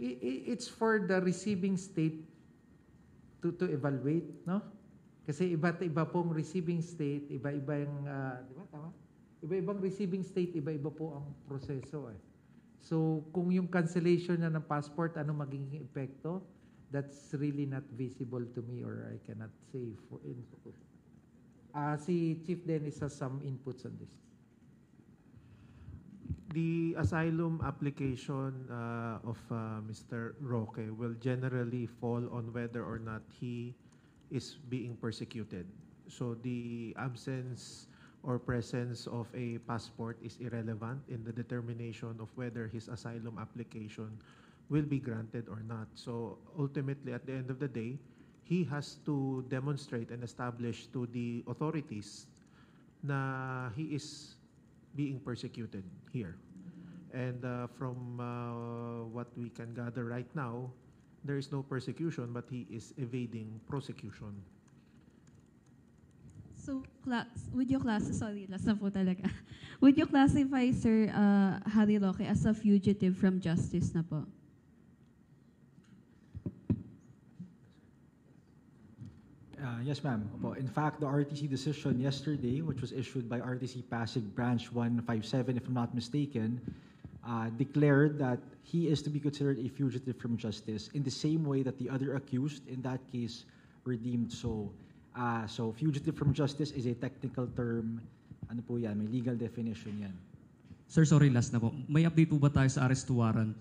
it's for the receiving state to evaluate, no? Kasi iba't iba pong receiving state, iba-iba yung, di ba, tama? Iba-ibang receiving state, iba-iba po ang proseso eh. So, kung yung cancellation na ng passport, ano magiging epekto, that's really not visible to me or I cannot say for info. Si Chief Dennis has some inputs on this. The asylum application of Mr. Roque will generally fall on whether or not he is being persecuted. So the absence or presence of a passport is irrelevant in the determination of whether his asylum application will be granted or not. So ultimately, at the end of the day, he has to demonstrate and establish to the authorities na he is being persecuted here. And from what we can gather right now, there is no persecution, but he is evading prosecution. So, would you sorry, last na po talaga. Would you classify, Sir Harry Roque, as a fugitive from justice na po? Yes, ma'am. In fact, the RTC decision yesterday, which was issued by RTC Pasig Branch 157, if I'm not mistaken, declared that he is to be considered a fugitive from justice in the same way that the other accused in that case were deemed so. So, fugitive from justice is a technical term. Ano po yan? May legal definition yan. Sir, sorry, last na po. May update po ba tayo sa arrest warrant